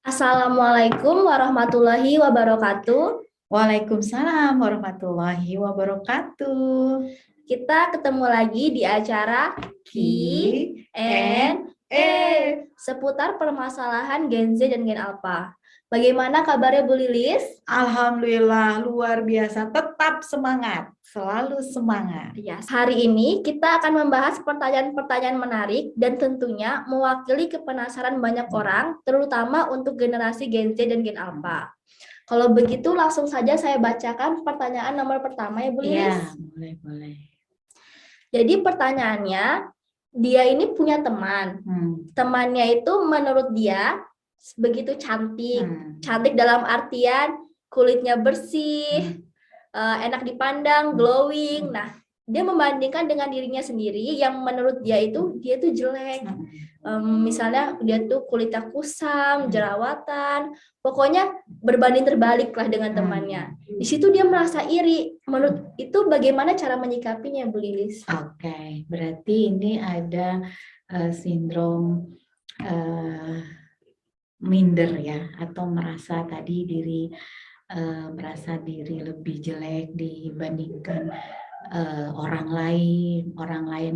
Assalamualaikum warahmatullahi wabarakatuh. Waalaikumsalam warahmatullahi wabarakatuh. Kita ketemu lagi di acara Q&A seputar permasalahan Gen Z dan Gen Alpha. Bagaimana kabarnya Bu Lilis? Alhamdulillah luar biasa, tetap semangat, selalu semangat. Ya, hari ini kita akan membahas pertanyaan-pertanyaan menarik dan tentunya mewakili kepenasaran banyak orang, terutama untuk generasi Gen Z dan Gen Alpha. Kalau begitu langsung saja saya bacakan pertanyaan nomor pertama ya Bu Lilis. Iya, boleh. Jadi pertanyaannya, dia ini punya teman. Temannya itu menurut dia begitu cantik. Cantik dalam artian kulitnya bersih, enak dipandang, glowing. Nah, dia membandingkan dengan dirinya sendiri yang menurut dia itu jelek. Misalnya dia tuh kulitnya kusam, jerawatan, pokoknya berbanding terbalik lah dengan temannya. Di situ dia merasa iri. Menurut itu bagaimana cara menyikapinya, Bu Lilis? Oke, berarti ini ada sindrom minder ya, atau merasa diri lebih jelek dibandingkan orang lain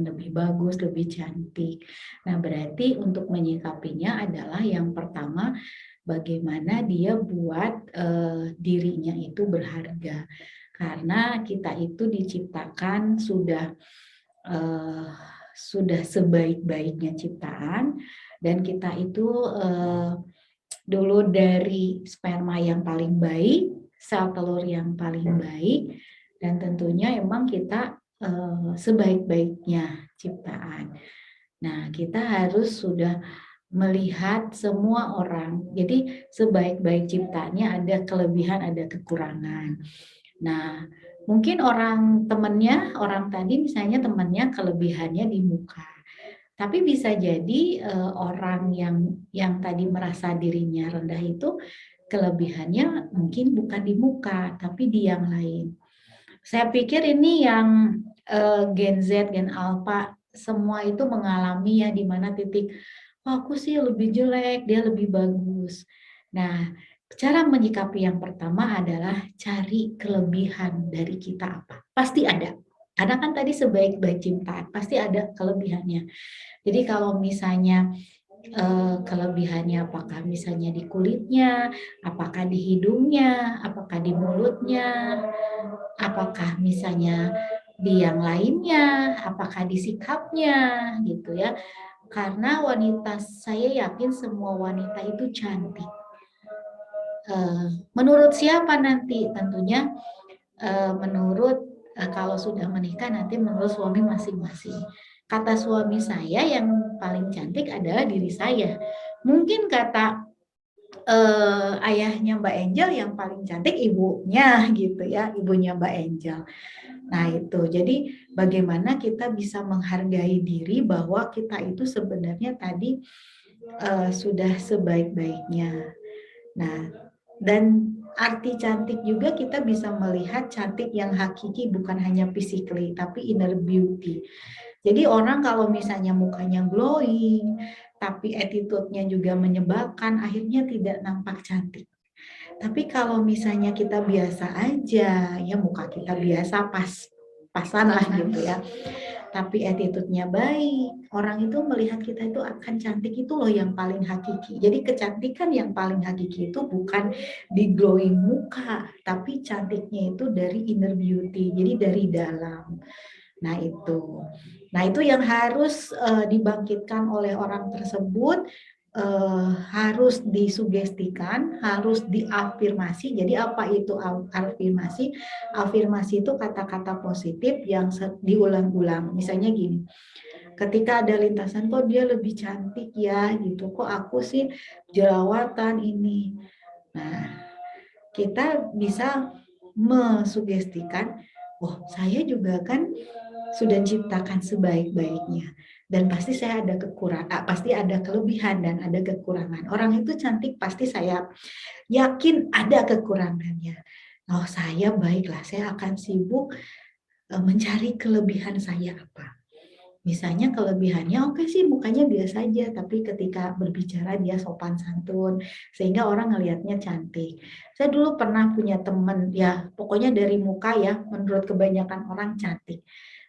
lebih bagus, lebih cantik. Nah, berarti untuk menyikapinya adalah yang pertama, bagaimana dia buat dirinya itu berharga. Karena kita itu diciptakan sudah sebaik-baiknya ciptaan, dan kita itu dulu dari sperma yang paling baik, sel telur yang paling baik, dan tentunya emang kita sebaik-baiknya ciptaan. Nah, kita harus sudah melihat semua orang. Jadi sebaik-baik ciptanya ada kelebihan, ada kekurangan. Nah, mungkin orang tadi misalnya temannya kelebihannya di muka. Tapi bisa jadi orang yang tadi merasa dirinya rendah itu kelebihannya mungkin bukan di muka, tapi di yang lain. Saya pikir ini yang Gen Z, Gen Alpha, semua itu mengalami ya, di mana titik, oh, aku sih lebih jelek, dia lebih bagus. Nah, cara menyikapi yang pertama adalah cari kelebihan dari kita apa. Pasti ada. Karena kan tadi sebaik-baik ciptaan, pasti ada kelebihannya. Jadi kalau misalnya kelebihannya apakah misalnya di kulitnya, apakah di hidungnya, apakah di mulutnya, apakah misalnya di yang lainnya, apakah di sikapnya gitu ya. Karena saya yakin semua wanita itu cantik. Menurut siapa nanti? Tentunya menurut kalau sudah menikah nanti menurut suami masing-masing. Kata suami saya yang paling cantik adalah diri saya. Mungkin kata ayahnya Mbak Angel yang paling cantik ibunya gitu ya, ibunya Mbak Angel. Nah itu, jadi bagaimana kita bisa menghargai diri bahwa kita itu sebenarnya tadi sudah sebaik-baiknya. Nah, dan arti cantik juga kita bisa melihat cantik yang hakiki, bukan hanya physically, tapi inner beauty. Jadi orang kalau misalnya mukanya glowing, tapi attitude-nya juga menyebalkan, akhirnya tidak nampak cantik. Tapi kalau misalnya kita biasa aja, ya muka kita biasa pasan lah gitu ya, tapi attitude-nya baik, orang itu melihat kita itu akan cantik, itu loh yang paling hakiki. Jadi kecantikan yang paling hakiki itu bukan di glowing muka, tapi cantiknya itu dari inner beauty, jadi dari dalam. Nah itu yang harus dibangkitkan oleh orang tersebut, harus disugestikan, harus diafirmasi. Jadi apa itu afirmasi? Afirmasi itu kata-kata positif yang diulang-ulang. Misalnya gini, ketika ada lintasan, kok dia lebih cantik ya gitu, kok aku sih jerawatan ini. Nah, kita bisa mesugestikan, oh saya juga kan sudah ciptakan sebaik-baiknya, dan pasti saya ada kekurangan, pasti ada kelebihan dan ada kekurangan. Orang itu cantik pasti saya yakin ada kekurangannya. Oh saya baiklah, saya akan sibuk mencari kelebihan saya apa. Misalnya kelebihannya oke sih mukanya biasa aja, tapi ketika berbicara dia sopan santun, sehingga orang ngelihatnya cantik. Saya dulu pernah punya temen, ya pokoknya dari muka ya, menurut kebanyakan orang cantik.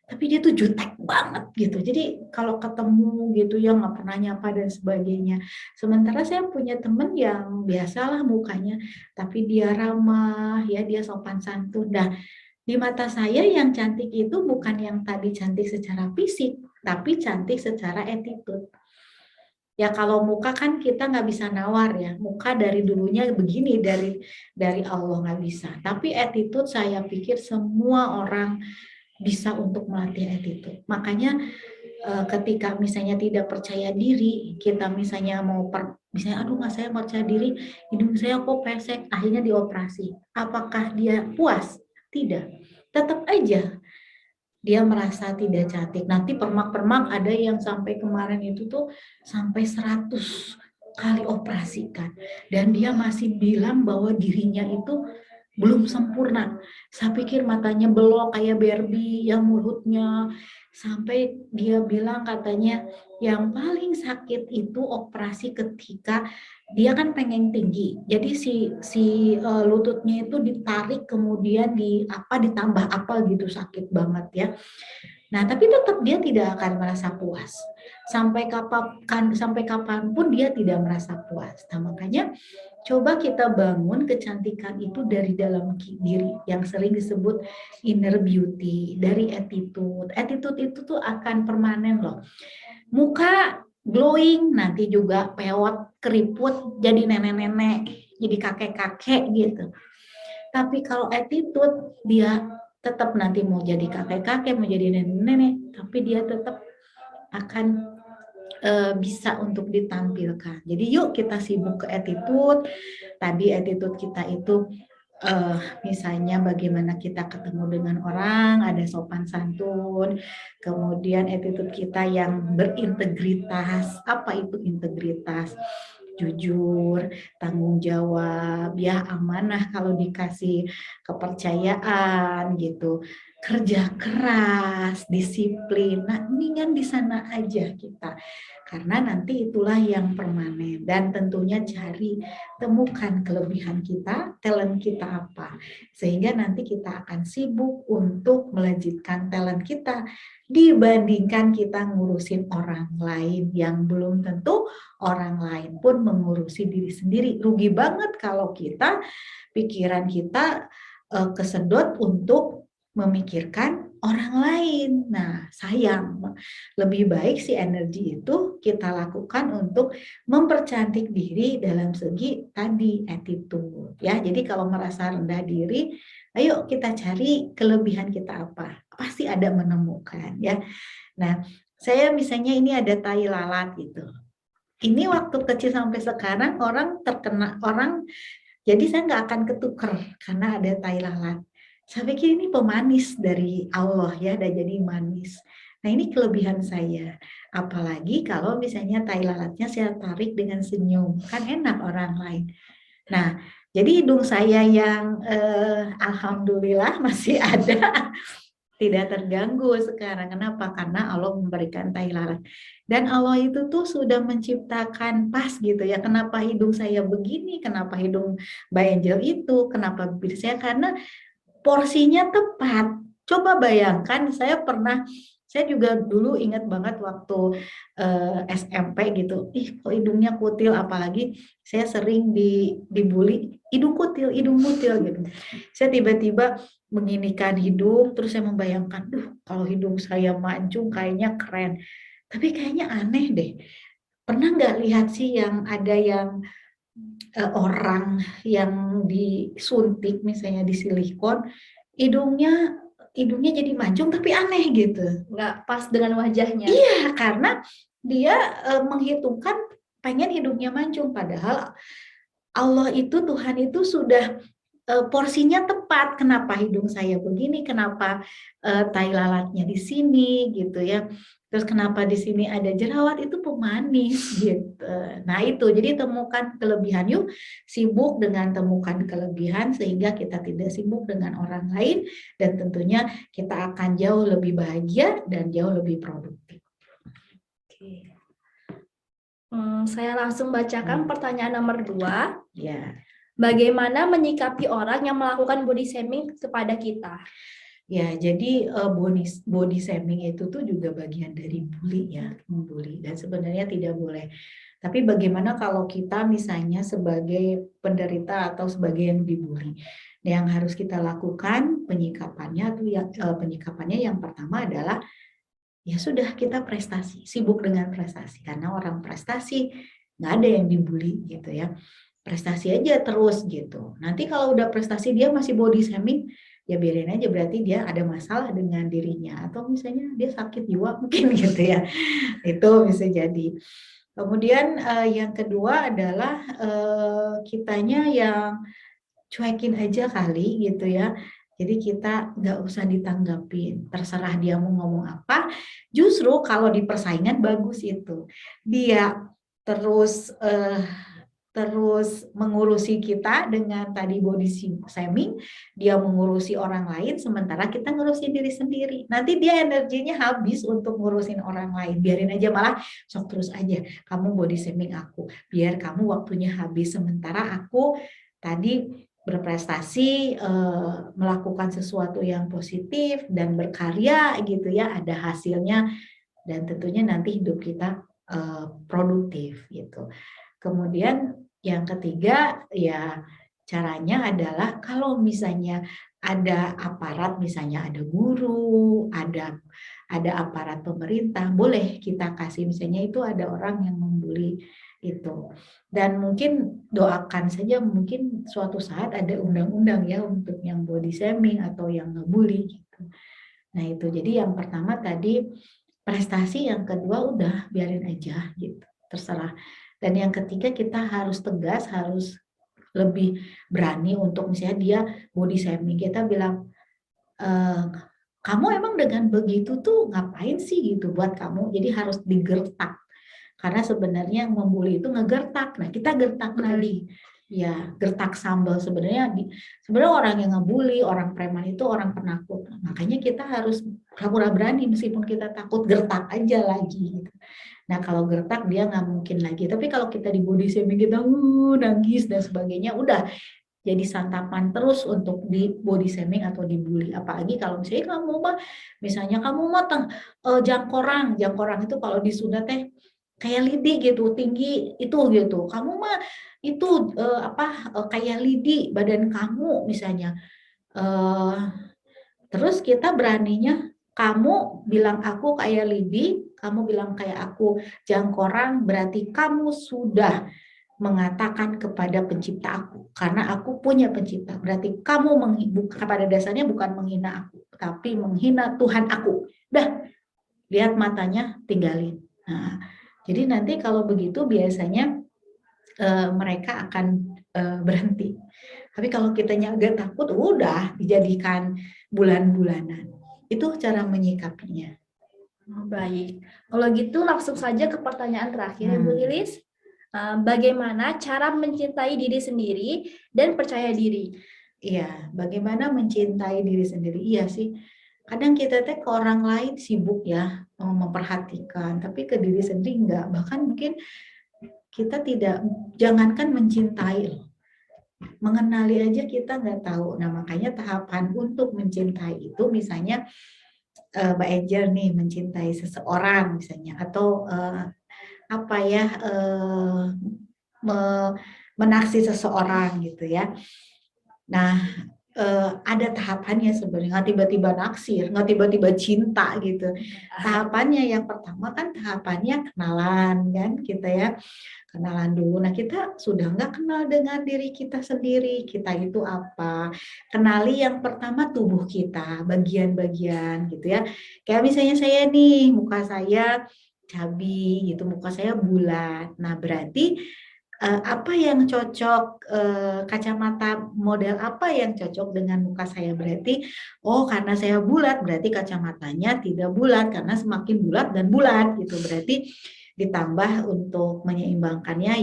Tapi dia tuh jutek banget gitu. Jadi kalau ketemu gitu ya nggak pernah nyapa dan sebagainya. Sementara saya punya temen yang biasalah mukanya, tapi dia ramah, ya dia sopan santun. Nah, di mata saya yang cantik itu bukan yang tadi cantik secara fisik, tapi cantik secara attitude. Ya kalau muka kan kita nggak bisa nawar ya, muka dari dulunya begini, dari Allah nggak bisa. Tapi attitude saya pikir semua orang bisa untuk melatih attitude. Makanya ketika misalnya tidak percaya diri, kita misalnya misalnya aduh nggak saya percaya diri, hidung saya kok pesek, akhirnya dioperasi. Apakah dia puas? Tidak. Tetap aja dia merasa tidak cantik. Nanti permak-permak ada yang sampai kemarin itu tuh sampai 100 kali operasikan. Dan dia masih bilang bahwa dirinya itu belum sempurna. Saya pikir matanya belok kayak Barbie, yang mulutnya. Sampai dia bilang katanya yang paling sakit itu operasi ketika dia kan pengen tinggi. Jadi si lututnya itu ditarik kemudian ditambah apa gitu sakit banget ya. Nah, tapi tetap dia tidak akan merasa puas. Sampai kapanpun dia tidak merasa puas. Nah, makanya coba kita bangun kecantikan itu dari dalam diri yang sering disebut inner beauty, dari attitude. Attitude itu tuh akan permanen loh. Muka glowing, nanti juga pewot, keriput, jadi nenek-nenek, jadi kakek-kakek gitu. Tapi kalau attitude, dia tetap nanti mau jadi kakek-kakek, mau jadi nenek-nenek, tapi dia tetap akan bisa untuk ditampilkan. Jadi yuk kita sibuk ke attitude. Tadi attitude kita itu misalnya bagaimana kita ketemu dengan orang, ada sopan santun, kemudian attitude kita yang berintegritas. Apa itu integritas? Jujur, tanggung jawab, ya amanah kalau dikasih kepercayaan gitu, kerja keras, disiplin. Nah, ini kan di sana aja kita. Karena nanti itulah yang permanen dan tentunya temukan kelebihan kita, talent kita apa. Sehingga nanti kita akan sibuk untuk melejitkan talent kita dibandingkan kita ngurusin orang lain yang belum tentu orang lain pun mengurusi diri sendiri. Rugi banget kalau pikiran kita kesedot untuk memikirkan orang lain. Nah, sayang. Lebih baik si energi itu kita lakukan untuk mempercantik diri dalam segi tadi attitude. Ya, jadi kalau merasa rendah diri, ayo kita cari kelebihan kita apa. Pasti ada menemukan ya. Nah, saya misalnya ini ada tai lalat gitu. Ini waktu kecil sampai sekarang jadi saya nggak akan ketuker karena ada tai lalat. Saya pikir ini pemanis dari Allah ya, dan jadi manis. Nah ini kelebihan saya. Apalagi kalau misalnya tai lalatnya saya tarik dengan senyum, kan enak orang lain. Nah, jadi hidung saya yang alhamdulillah masih ada. Tidak terganggu sekarang. Kenapa? Karena Allah memberikan tai lalat. Dan Allah itu tuh sudah menciptakan pas gitu ya. Kenapa hidung saya begini? Kenapa hidung Mbak Angel itu? Kenapa bibir saya? Karena porsinya tepat. Coba bayangkan, saya juga dulu ingat banget waktu SMP gitu. Kok hidungnya kutil, apalagi saya sering dibully hidung kutil gitu. Saya tiba-tiba menginikan hidung, terus saya membayangkan, kalau hidung saya mancung kayaknya keren. Tapi kayaknya aneh deh. Pernah nggak lihat sih yang ada yang orang yang disuntik misalnya di silikon, hidungnya jadi mancung tapi aneh gitu. Nggak pas dengan wajahnya. Iya, karena dia menghitungkan pengen hidungnya mancung, padahal Allah itu, Tuhan itu sudah porsinya tepat. Kenapa hidung saya begini, kenapa tai lalatnya di sini gitu ya. Terus kenapa di sini ada jerawat, itu pemanis gitu. Nah itu, jadi temukan kelebihan yuk, sibuk dengan temukan kelebihan sehingga kita tidak sibuk dengan orang lain dan tentunya kita akan jauh lebih bahagia dan jauh lebih produktif. Saya langsung bacakan pertanyaan nomor 2. Ya. Bagaimana menyikapi orang yang melakukan body shaming kepada kita? Ya, jadi body shaming itu tuh juga bagian dari bully ya, membuli, dan sebenarnya tidak boleh. Tapi bagaimana kalau kita misalnya sebagai penderita atau sebagai yang dibully? Yang harus kita lakukan penyikapannya tuh penyikapannya yang pertama adalah ya sudah, kita prestasi, sibuk dengan prestasi, karena orang prestasi nggak ada yang dibully gitu ya. Prestasi aja terus gitu. Nanti kalau udah prestasi dia masih body shaming, ya biarin aja, berarti dia ada masalah dengan dirinya, atau misalnya dia sakit jiwa mungkin gitu ya. Itu bisa jadi. Kemudian yang kedua adalah kitanya yang cuekin aja kali gitu ya. Jadi kita nggak usah ditanggapin, terserah dia mau ngomong apa. Justru kalau di persaingan bagus itu, dia terus terus mengurusi kita dengan tadi body shaming, dia mengurusi orang lain, sementara kita ngurusin diri sendiri. Nanti dia energinya habis untuk ngurusin orang lain. Biarin aja, malah sok terus aja, kamu body shaming aku, biar kamu waktunya habis, sementara aku tadi berprestasi, melakukan sesuatu yang positif dan berkarya gitu ya, ada hasilnya, dan tentunya nanti hidup kita produktif gitu. Kemudian yang ketiga ya caranya adalah kalau misalnya ada aparat, misalnya ada guru, ada aparat pemerintah, boleh kita kasih, misalnya itu ada orang yang membuli itu. Dan mungkin doakan saja, mungkin suatu saat ada undang-undang ya untuk yang body shaming atau yang ngebully gitu. Nah itu, jadi yang pertama tadi prestasi, yang kedua udah biarin aja gitu, terserah. Dan yang ketiga kita harus tegas, harus lebih berani untuk misalnya dia body shaming, kita bilang, kamu emang dengan begitu tuh ngapain sih gitu buat kamu, jadi harus digertak. Karena sebenarnya yang membuli itu ngegertak, nah kita gertak lagi. Ya, gertak sambal. Sebenarnya orang yang ngebully, orang preman itu orang penakut. Makanya kita harus pura-pura berani meskipun kita takut, gertak aja lagi gitu. Nah, kalau gertak dia nggak mungkin lagi. Tapi kalau kita di body shaming, kita nangis dan sebagainya, udah jadi santapan terus untuk di body shaming atau dibully. Apalagi kalau misalnya kamu mah, jangkorang itu kalau di Sunda teh kayak lidi gitu, tinggi itu gitu. Kamu mah itu kayak lidi badan kamu misalnya. Terus kita beraninya, kamu bilang aku kayak lidi, kamu bilang kayak aku jangkorang, berarti kamu sudah mengatakan kepada pencipta aku, karena aku punya pencipta. Berarti kamu pada dasarnya bukan menghina aku, tapi menghina Tuhan aku. Dah, lihat matanya, tinggalin. Nah, jadi nanti kalau begitu biasanya mereka akan berhenti. Tapi kalau kitanya agak takut, udah dijadikan bulan-bulanan. Itu cara menyikapinya. Baik, kalau gitu langsung saja ke pertanyaan terakhir, Ibu Lilis. Bagaimana cara mencintai diri sendiri dan percaya diri? Iya, bagaimana mencintai diri sendiri? Iya sih, kadang kita ke orang lain sibuk ya memperhatikan, tapi ke diri sendiri enggak. Bahkan mungkin kita jangankan mencintai, mengenali aja kita nggak tahu. Nah, makanya tahapan untuk mencintai itu misalnya Mbak Angel nih mencintai seseorang misalnya, atau menaksir seseorang gitu ya. Nah, ada tahapannya sebenarnya, nggak tiba-tiba naksir, nggak tiba-tiba cinta gitu. Tahapannya yang pertama kan tahapannya kenalan kan kita ya, kenalan dulu. Nah, kita sudah nggak kenal dengan diri kita sendiri, kita itu apa. Kenali yang pertama tubuh kita, bagian-bagian gitu ya. Kayak misalnya saya nih, muka saya cabi gitu, muka saya bulat. Nah, berarti apa yang cocok, kacamata model apa yang cocok dengan muka saya, berarti oh karena saya bulat berarti kacamatanya tidak bulat, karena semakin bulat dan bulat gitu, berarti ditambah untuk menyeimbangkannya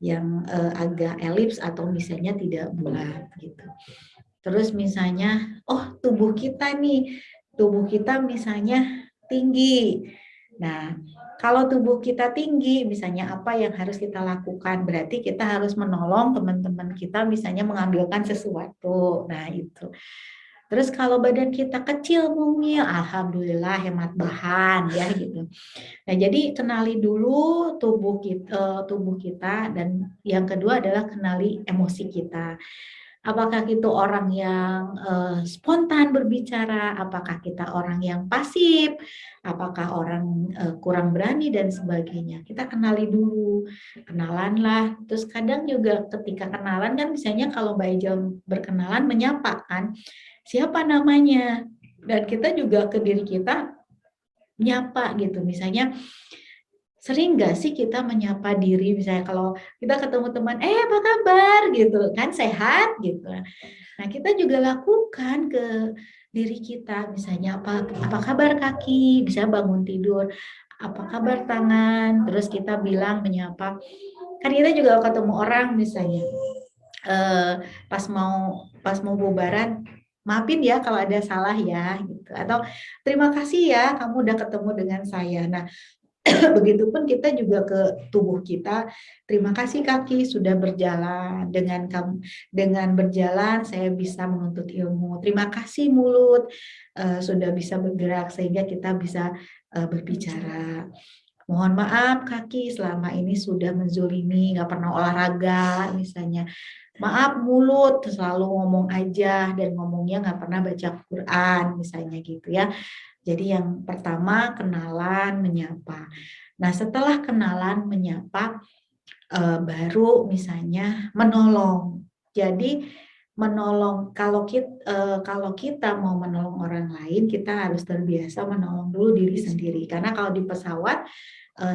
yang agak elips atau misalnya tidak bulat gitu. Terus misalnya tubuh kita misalnya tinggi. Nah, kalau tubuh kita tinggi, misalnya apa yang harus kita lakukan? Berarti kita harus menolong teman-teman kita misalnya mengambilkan sesuatu. Nah, itu. Terus kalau badan kita kecil mungil, alhamdulillah hemat bahan ya gitu. Nah, jadi kenali dulu tubuh kita dan yang kedua adalah kenali emosi kita. Apakah kita orang yang spontan berbicara, apakah kita orang yang pasif, apakah orang kurang berani dan sebagainya. Kita kenali dulu, kenalanlah. Terus kadang juga ketika kenalan kan misalnya kalau Mbak Ijal berkenalan menyapa kan, siapa namanya? Dan kita juga ke diri kita menyapa gitu. Misalnya sering nggak sih kita menyapa diri misalnya kalau kita ketemu teman, apa kabar gitu kan, sehat gitu. Nah, kita juga lakukan ke diri kita, misalnya apa kabar kaki, bisa bangun tidur, apa kabar tangan, terus kita bilang menyapa. Kan kita juga ketemu orang misalnya eh, pas mau bubaran, maafin ya kalau ada salah ya gitu, atau terima kasih ya kamu udah ketemu dengan saya. Nah, begitupun kita juga ke tubuh kita. Terima kasih kaki sudah berjalan. Dengan berjalan saya bisa menuntut ilmu. Terima kasih mulut sudah bisa bergerak sehingga kita bisa berbicara. Mohon maaf kaki selama ini sudah menzolimi, nggak pernah olahraga misalnya. Maaf mulut selalu ngomong aja dan ngomongnya nggak pernah baca Quran misalnya gitu ya. Jadi yang pertama kenalan, menyapa. Nah, setelah kenalan, menyapa, baru misalnya menolong. Jadi menolong kalau kita mau menolong orang lain, kita harus terbiasa menolong dulu diri sendiri. Karena kalau di pesawat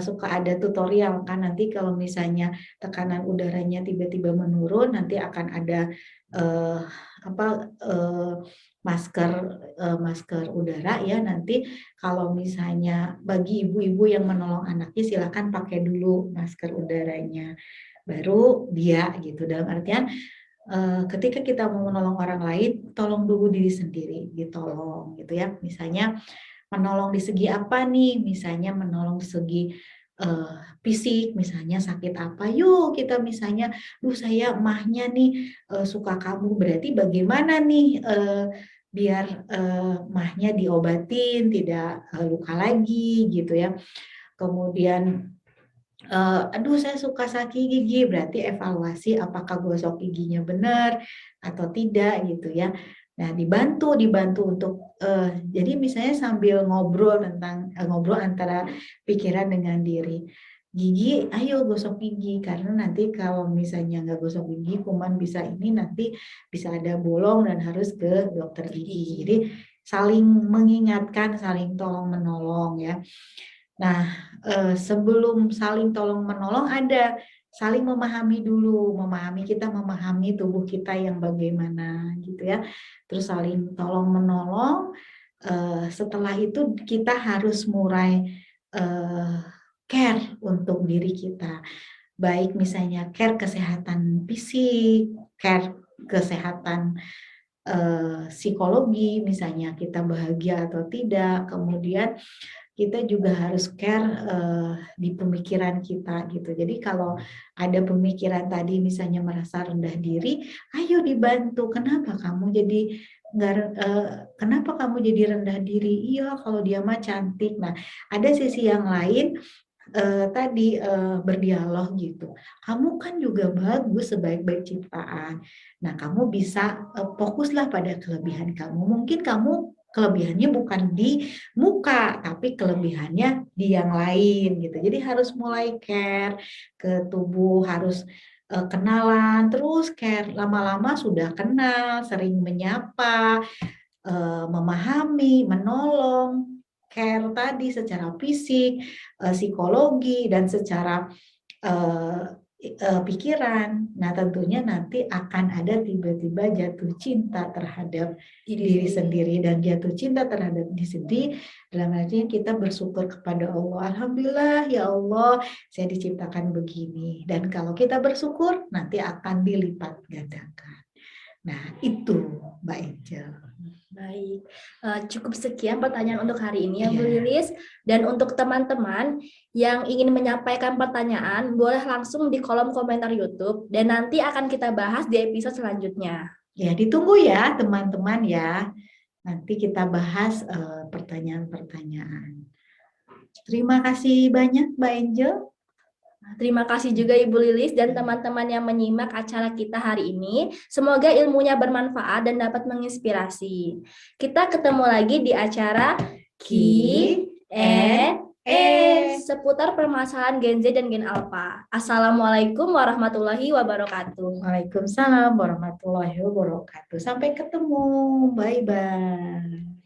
suka ada tutorial kan, nanti kalau misalnya tekanan udaranya tiba-tiba menurun, nanti akan ada eh, apa masker udara ya. Nanti kalau misalnya bagi ibu-ibu yang menolong anaknya silakan pakai dulu masker udaranya, baru dia gitu. Dalam artian ketika kita mau menolong orang lain, tolong dulu diri sendiri, ditolong gitu ya. Misalnya menolong di segi apa nih? Misalnya menolong segi eh, fisik, misalnya sakit apa? Yuk kita misalnya, saya emahnya nih suka kamu. Berarti bagaimana nih biar emahnya diobatin, tidak luka lagi gitu ya. Kemudian aduh saya suka sakit gigi, berarti evaluasi apakah gosok giginya benar atau tidak gitu ya. Nah, dibantu untuk jadi misalnya sambil ngobrol ngobrol antara pikiran dengan diri. Gigi, ayo gosok gigi karena nanti kalau misalnya nggak gosok gigi, kuman bisa ini nanti bisa ada bolong dan harus ke dokter gigi. Jadi saling mengingatkan, saling tolong menolong ya. Nah, sebelum saling tolong menolong ada saling memahami dulu, kita memahami tubuh kita yang bagaimana gitu ya. Terus saling tolong menolong. Setelah itu kita harus mulai care untuk diri kita. Baik misalnya care kesehatan fisik, care kesehatan psikologi, misalnya kita bahagia atau tidak. Kemudian kita juga harus care di pemikiran kita gitu. Jadi kalau ada pemikiran tadi misalnya merasa rendah diri, ayo dibantu. Kenapa kamu jadi rendah diri? Iya, kalau dia mah cantik. Nah, ada sisi yang lain tadi berdialog gitu. Kamu kan juga bagus sebaik-baik ciptaan. Nah, kamu bisa fokuslah pada kelebihan kamu. Mungkin kamu kelebihannya bukan di muka, tapi kelebihannya di yang lain gitu. Jadi harus mulai care ke tubuh, harus kenalan, terus care. Lama-lama sudah kenal, sering menyapa, memahami, menolong, care tadi secara fisik, psikologi, dan secara pikiran. Nah, tentunya nanti akan ada tiba-tiba jatuh cinta terhadap diri sendiri, dan jatuh cinta terhadap diri sendiri dalam artinya kita bersyukur kepada Allah. Alhamdulillah ya Allah, saya diciptakan begini. Dan kalau kita bersyukur nanti akan dilipat gandakan. Nah, itu Mbak Angel. Baik, cukup sekian pertanyaan untuk hari ini ya Bu Iya. Lilis. Dan untuk teman-teman yang ingin menyampaikan pertanyaan, boleh langsung di kolom komentar YouTube dan nanti akan kita bahas di episode selanjutnya. Ya, ditunggu ya teman-teman ya. Nanti kita bahas pertanyaan-pertanyaan. Terima kasih banyak Mbak Angel. Terima kasih juga Ibu Lilis dan teman-teman yang menyimak acara kita hari ini. Semoga ilmunya bermanfaat dan dapat menginspirasi. Kita ketemu lagi di acara Q&A seputar permasalahan Gen Z dan Gen Alpha. Assalamualaikum warahmatullahi wabarakatuh. Waalaikumsalam warahmatullahi wabarakatuh. Sampai ketemu. Bye-bye.